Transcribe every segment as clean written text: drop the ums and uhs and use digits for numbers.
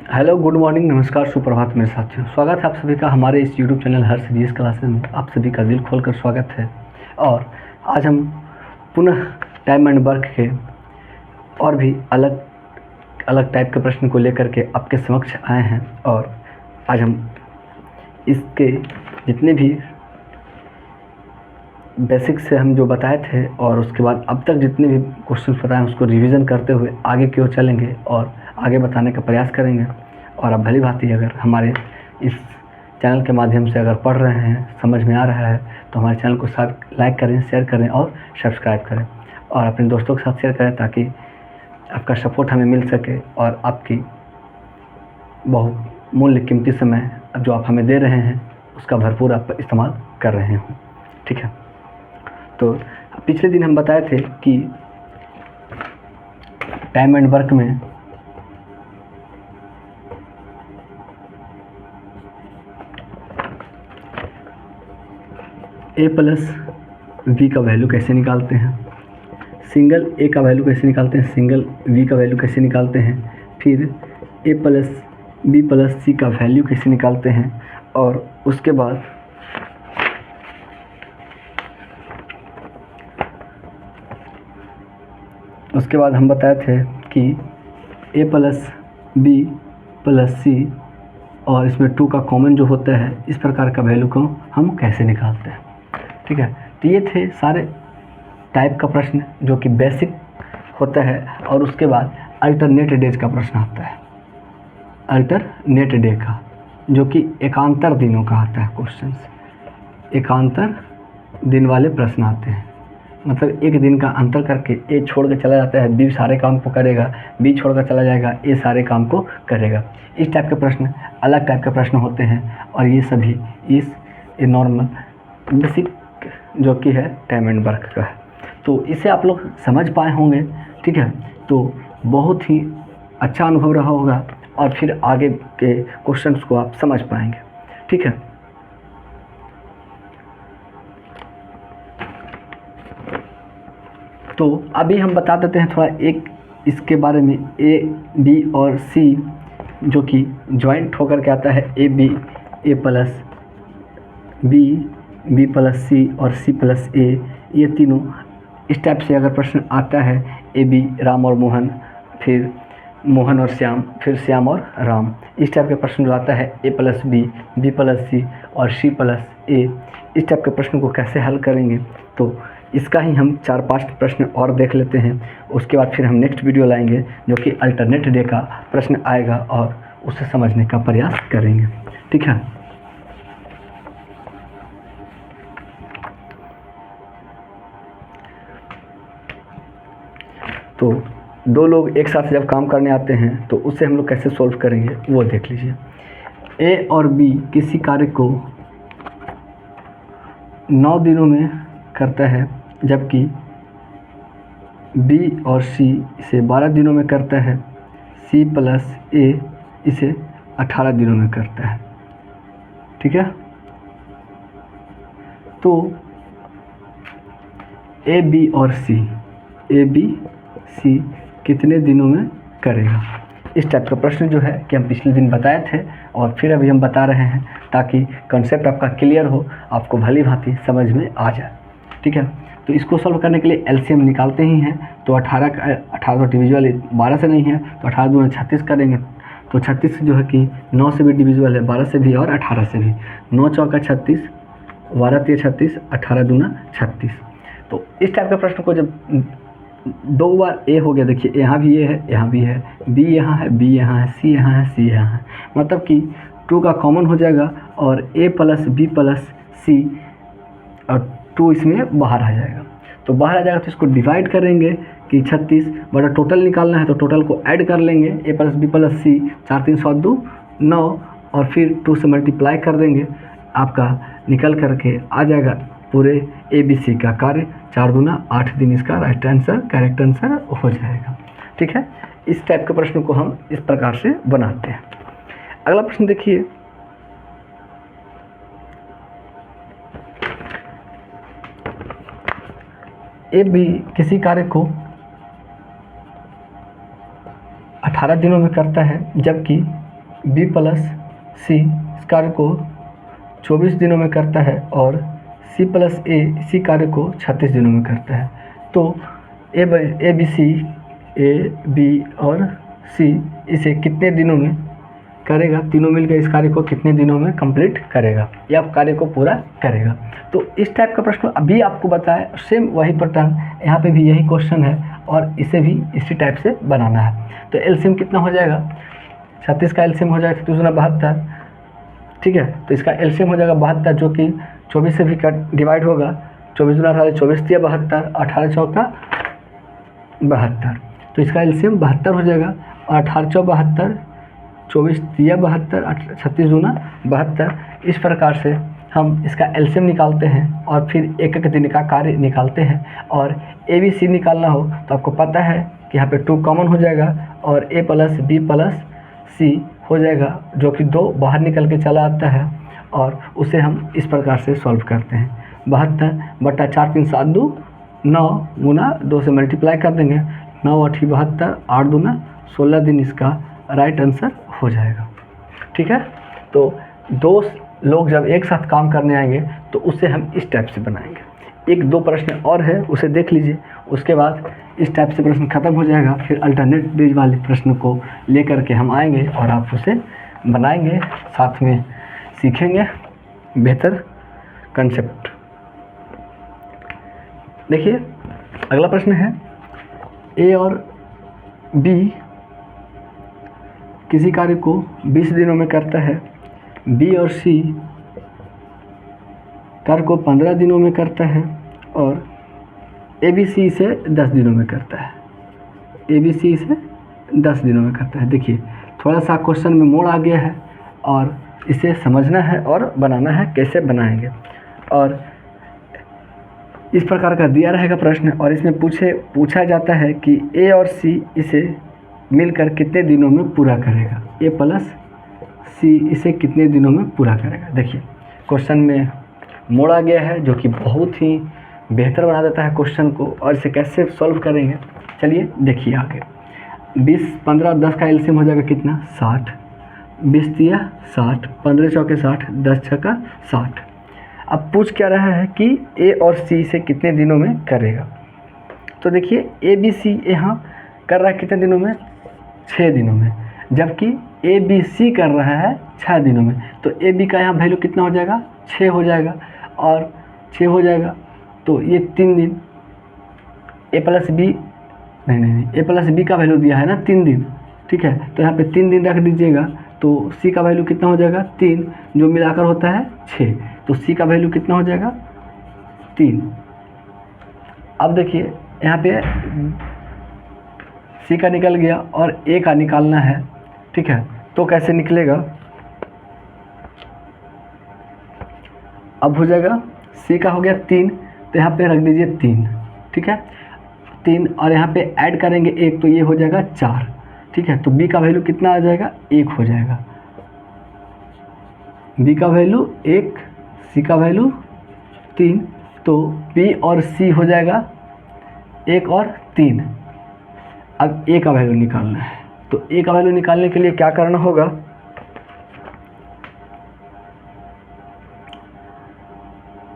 Hello, good morning, नमस्कार, सुप्रभात मेरे साथियों। स्वागत है आप सभी का हमारे इस यूट्यूब चैनल हर सीरीज़ क्लासेस में। आप सभी का दिल खोलकर स्वागत है। और आज हम पुनः टाइम एंड वर्क के और भी अलग अलग टाइप के प्रश्न को लेकर के आपके समक्ष आए हैं। और आज हम इसके जितने भी बेसिक्स से हम जो बताए थे और उसके बाद अब तक जितने भी क्वेश्चन बताए उसको रिवीजन करते हुए आगे की ओर चलेंगे और आगे बताने का प्रयास करेंगे। और अब भली भांति अगर हमारे इस चैनल के माध्यम से अगर पढ़ रहे हैं, समझ में आ रहा है, तो हमारे चैनल को साथ लाइक करें, शेयर करें और सब्सक्राइब करें और अपने दोस्तों के साथ शेयर करें ताकि आपका सपोर्ट हमें मिल सके और आपकी बहुमूल्य कीमती समय जो आप हमें दे रहे हैं उसका भरपूर आप इस्तेमाल कर रहे हों। ठीक है, तो पिछले दिन हम बताए थे कि टाइम एंड वर्क में a प्लस वी का वैल्यू कैसे निकालते हैं, सिंगल a का वैल्यू कैसे निकालते हैं, सिंगल v का वैल्यू कैसे निकालते हैं, फिर a plus b plus c का वैल्यू कैसे निकालते हैं। और उसके बाद हम बताए थे कि a plus b plus c और इसमें 2 का कॉमन जो होता है, इस प्रकार का वैल्यू को हम कैसे निकालते हैं। ठीक है, तो ये थे सारे टाइप का प्रश्न जो कि बेसिक होता है। और उसके बाद अल्टरनेट डेज का प्रश्न आता है, अल्टरनेट डे का, जो कि एकांतर दिनों का आता है क्वेश्चंस। एकांतर दिन वाले प्रश्न आते हैं, मतलब एक दिन का अंतर करके ए छोड़ के चला जाता है, बी सारे काम को करेगा, बी छोड़ कर चला जाएगा, ए सारे काम को करेगा। इस टाइप के प्रश्न अलग टाइप के प्रश्न होते हैं और ये सभी इस नॉर्मल बेसिक जो कि है टाइम एंड वर्क का है। तो इसे आप लोग समझ पाए होंगे। ठीक है, तो बहुत ही अच्छा अनुभव रहा होगा और फिर आगे के क्वेश्चंस को आप समझ पाएंगे। ठीक है, तो अभी हम बता देते हैं थोड़ा एक इसके बारे में। ए बी और सी जो कि ज्वाइंट होकर के आता है, ए प्लस बी, बी प्लस सी और सी प्लस ए, ये तीनों इस टाइप से अगर प्रश्न आता है, ए बी राम और मोहन, फिर मोहन और श्याम, फिर श्याम और राम, इस टाइप के प्रश्न जो आता है ए प्लस बी, बी प्लस सी और सी प्लस ए, इस टाइप के प्रश्न को कैसे हल करेंगे, तो इसका ही हम 4-5 प्रश्न और देख लेते हैं। उसके बाद फिर हम नेक्स्ट वीडियो लाएंगे जो कि अल्टरनेट डे का प्रश्न आएगा और उसे समझने का प्रयास करेंगे। ठीक है, तो दो लोग एक साथ जब काम करने आते हैं तो उसे हम लोग कैसे सॉल्व करेंगे वो देख लीजिए। ए और बी किसी कार्य को 9 दिनों में करता है, जबकि बी और सी इसे 12 दिनों में करता है, सी प्लस ए इसे 18 दिनों में करता है। ठीक है, तो ए बी और सी, ए बी सी कितने दिनों में करेगा, इस टाइप का प्रश्न जो है कि हम पिछले दिन बताए थे और फिर अभी हम बता रहे हैं ताकि कंसेप्ट आपका क्लियर हो, आपको भली भांति समझ में आ जाए। ठीक है, तो इसको सॉल्व करने के लिए एलसीएम निकालते ही हैं। तो 18 डिविजिबल 12 से नहीं है, तो 18 दूना 36 करेंगे, तो 36 जो है कि 9 से भी डिविजिबल है, 12 से भी और 18 से भी। 9 चौका 36, 12 तिया 36, 18 दूना 36। तो इस टाइप के प्रश्न को जब 2 बार ए हो गया, देखिए यहाँ भी ए है, यहाँ भी है, बी यहाँ है, बी यहाँ है, सी यहाँ है, सी यहाँ है, मतलब कि 2 का कॉमन हो जाएगा और ए प्लस बी प्लस सी और 2 इसमें बाहर आ जाएगा। तो बाहर आ जाएगा तो इसको डिवाइड करेंगे कि 36 बड़ा टोटल निकालना है तो टोटल को ऐड कर लेंगे, ए प्लस बी प्लस सी, 4 3 7 2 9 और फिर 2 से मल्टीप्लाई कर देंगे, आपका निकल करके आ जाएगा पूरे ए बी सी का कार्य। 4 दूना 8 दिन इसका राइट आंसर, करेक्ट आंसर हो जाएगा। ठीक है, इस टाइप के प्रश्न को हम इस प्रकार से बनाते हैं। अगला प्रश्न देखिए, ए बी किसी कार्य को 18 दिनों में करता है, जबकि बी प्लस सी इस कार्य को 24 दिनों में करता है और सी प्लस ए इसी कार्य को 36 दिनों में करता है। तो ए बी और सी इसे कितने दिनों में करेगा, तीनों मिलकर इस कार्य को कितने दिनों में कंप्लीट करेगा या कार्य को पूरा करेगा। तो इस टाइप का प्रश्न अभी आपको बताया, सेम वही पैटर्न यहाँ पे भी यही क्वेश्चन है और इसे भी इसी टाइप से बनाना है। तो एलसीएम कितना हो जाएगा, 36 का एलसीएम हो जाएगा 72, ठीक है। तो इसका एलसीएम हो जाएगा 72 जो कि 24 से भी डिवाइड होगा, 24 दूना 18, 24 दिया 72, 18 चौका 72, तो इसका एलसीएम 72 हो जाएगा। 18 चौ 72, 24 दिया 72, 36 दूना 72। इस प्रकार से हम इसका एलसीएम निकालते हैं और फिर एक एक दिन का कार्य निकालते हैं। और ए बी सी निकालना हो तो आपको पता है कि यहाँ पे 2 कॉमन हो जाएगा और ए प्लस बी प्लस सी हो जाएगा जो कि 2 बाहर निकल के चला आता है और उसे हम इस प्रकार से सॉल्व करते हैं। 72 बटा 4 3 7 2 9 गुना 2 से मल्टीप्लाई कर देंगे, 9 8 72, 8 दूना 16 दिन इसका राइट आंसर हो जाएगा, ठीक है। तो 2 लोग जब एक साथ काम करने आएंगे तो उसे हम इस टाइप से बनाएंगे। 1-2 प्रश्न और है उसे देख लीजिए, उसके बाद इस टाइप से प्रश्न खत्म हो जाएगा। फिर अल्टरनेट बेज वाले प्रश्न को लेकर के हम आएंगे और आप उसे बनाएंगे, साथ में सीखेंगे बेहतर कंसेप्ट। देखिए अगला प्रश्न है, ए और बी किसी कार्य को 20 दिनों में करता है, बी और सी कार्य को 15 दिनों में करता है और ए बी सी इसे 10 दिनों में करता है, ए बी सी इसे 10 दिनों में करता है। देखिए थोड़ा सा क्वेश्चन में मोड़ आ गया है और इसे समझना है और बनाना है, कैसे बनाएंगे। और इस प्रकार का दिया रहेगा प्रश्न और इसमें पूछा जाता है कि ए और सी इसे मिलकर कितने दिनों में पूरा करेगा, ए प्लस सी इसे कितने दिनों में पूरा करेगा। देखिए क्वेश्चन में मोड़ आ गया है जो कि बहुत ही बेहतर बना देता है क्वेश्चन को। और इसे कैसे सॉल्व करेंगे चलिए देखिए आगे। 20 15 और 10 का एलसीएम हो जाएगा कितना, 60, 20 दिया 60, 15 चौके 60, 10 छक्का 60। अब पूछ क्या रहा है कि ए और सी इसे कितने दिनों में करेगा। तो देखिए ए बी सी यहाँ कर रहा है कितने दिनों में, 6 दिनों में, जबकि ए बी सी कर रहा है 6 दिनों में। तो ए बी का यहाँ वैल्यू कितना हो जाएगा, 6 हो जाएगा और 6 हो जाएगा तो ये 3 दिन, ए प्लस बी नहीं ए प्लस बी का वैल्यू दिया है ना 3 दिन, ठीक है। तो यहाँ पे 3 दिन रख दीजिएगा तो सी का वैल्यू कितना हो जाएगा, 3, जो मिलाकर होता है 6, तो सी का वैल्यू कितना हो जाएगा 3। अब देखिए यहाँ पे सी का निकल गया और ए का निकालना है, ठीक है। तो कैसे निकलेगा, अब हो जाएगा सी का हो गया 3, तो यहाँ पे रख दीजिए 3, ठीक है 3, और यहाँ पे ऐड करेंगे 1 तो ये हो जाएगा 4, ठीक है। तो बी का वैल्यू कितना आ जाएगा, 1 हो जाएगा, बी का वैल्यू 1, सी का वैल्यू 3, तो बी और सी हो जाएगा 1 और 3। अब ए का वैल्यू निकालना है, तो ए का वैल्यू निकालने के लिए क्या करना होगा,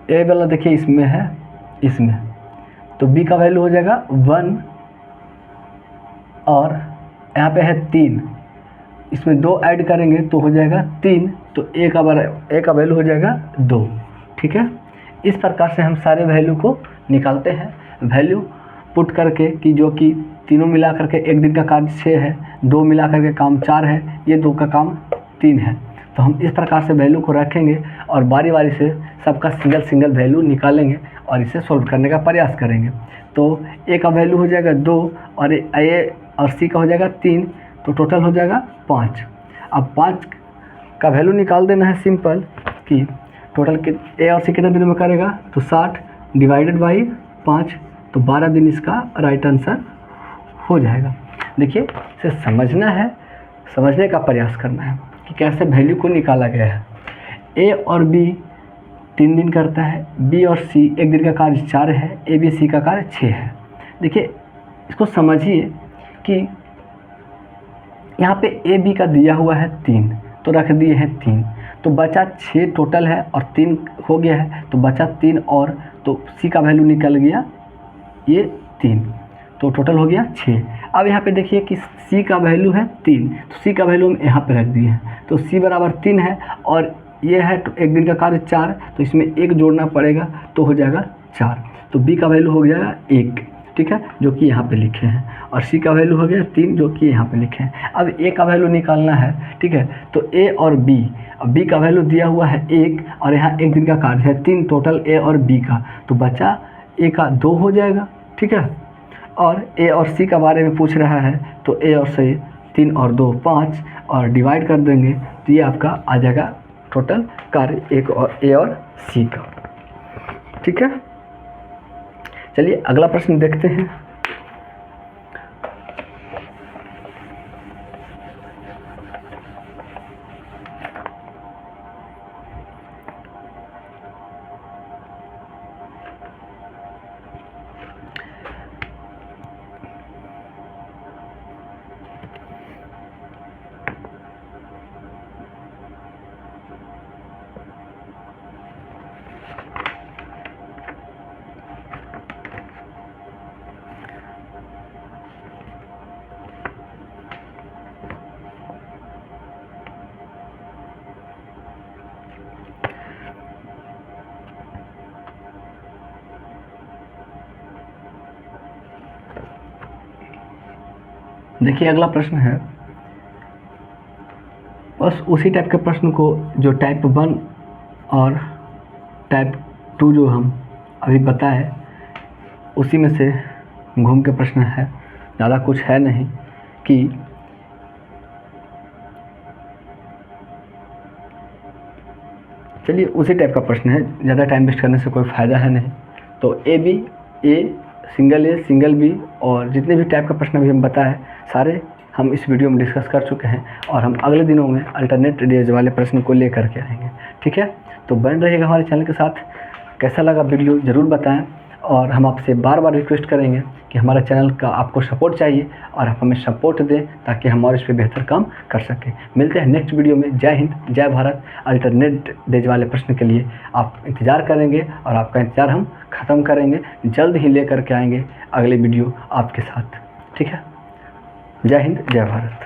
ए वाला देखिए इसमें है, इसमें तो बी का वैल्यू हो जाएगा 1 और यहाँ पे है 3, इसमें 2 ऐड करेंगे तो हो जाएगा 3, तो ए का वैल्यू हो जाएगा 2, ठीक है। इस प्रकार से हम सारे वैल्यू को निकालते हैं, वैल्यू पुट करके कि जो कि तीनों मिला करके एक दिन का कार्य 6 है, 2 मिला करके काम 4 है, ये 2 का काम 3 है। तो हम इस प्रकार से वैल्यू को रखेंगे और बारी बारी से सबका सिंगल वैल्यू निकालेंगे और इसे सॉल्व करने का प्रयास करेंगे। तो ए का वैल्यू हो जाएगा 2 और ए और सी का हो जाएगा 3, तो टोटल हो जाएगा 5। अब 5 का वैल्यू निकाल देना है सिंपल कि टोटल ए और सी कितने दिनों में करेगा, तो 60 डिवाइडेड बाई 5, तो 12 दिन इसका राइट आंसर हो जाएगा। देखिए इसे समझना है, समझने का प्रयास करना है कि कैसे वैल्यू को निकाला गया है। ए और बी 3 दिन करता है, बी और सी एक दिन का कार्य 4 है, ए बी सी का कार्य 6 है। देखिए इसको समझिए कि यहाँ पे ए बी का दिया हुआ है 3, तो रख दिए हैं 3, तो बचा 6 टोटल है और 3 हो गया है, तो बचा 3 और, तो सी का वैल्यू निकल गया ये 3, तो टोटल हो गया 6। अब यहाँ पे देखिए कि सी का वैल्यू है 3, तो सी का वैल्यू हम यहाँ पे रख दिए हैं, तो सी बराबर 3 है और ये है तो एक दिन का कार्य 4, तो इसमें 1 जोड़ना पड़ेगा तो हो जाएगा 4, तो बी का वैल्यू हो जाएगा 1, ठीक है, जो कि यहाँ पे लिखे हैं, और सी का वैल्यू हो गया 3 जो कि यहाँ पे लिखे हैं। अब ए का वैल्यू निकालना है, ठीक है, तो ए और बी, अब बी का वैल्यू दिया हुआ है 1 और यहाँ एक दिन का कार्य है 3, टोटल ए और बी का, तो बचा ए का 2 हो जाएगा, ठीक है, और ए और सी का बारे में पूछ रहा है, तो ए और सी 3 और 2 5 और डिवाइड कर देंगे तो ये आपका आ जाएगा टोटल कार्य एक और ए और सी का, ठीक है। चलिए अगला प्रश्न देखते हैं। देखिए अगला प्रश्न है, बस उसी टाइप के प्रश्न को जो टाइप 1 और टाइप 2 जो हम अभी बताए उसी में से घूम के प्रश्न है, ज़्यादा कुछ है नहीं कि चलिए उसी टाइप का प्रश्न है, ज़्यादा टाइम वेस्ट करने से कोई फ़ायदा है नहीं। तो ए सिंगल बी और जितने भी टाइप का प्रश्न अभी हम बताए सारे हम इस वीडियो में डिस्कस कर चुके हैं और हम अगले दिनों में अल्टरनेट डेज वाले प्रश्न को लेकर के आएंगे, ठीक है। तो बन रहिएगा हमारे चैनल के साथ। कैसा लगा वीडियो ज़रूर बताएं और हम आपसे बार बार रिक्वेस्ट करेंगे कि हमारे चैनल का आपको सपोर्ट चाहिए और आप हमें सपोर्ट दें ताकि हम और इस पर बेहतर काम कर सकें। मिलते हैं नेक्स्ट वीडियो में। जय हिंद, जय भारत। अल्टरनेट डेज वाले प्रश्न के लिए आप इंतज़ार करेंगे और आपका इंतज़ार हम ख़त्म करेंगे, जल्द ही लेकर के आएंगे अगले वीडियो आपके साथ, ठीक है। जय हिंद, जय भारत।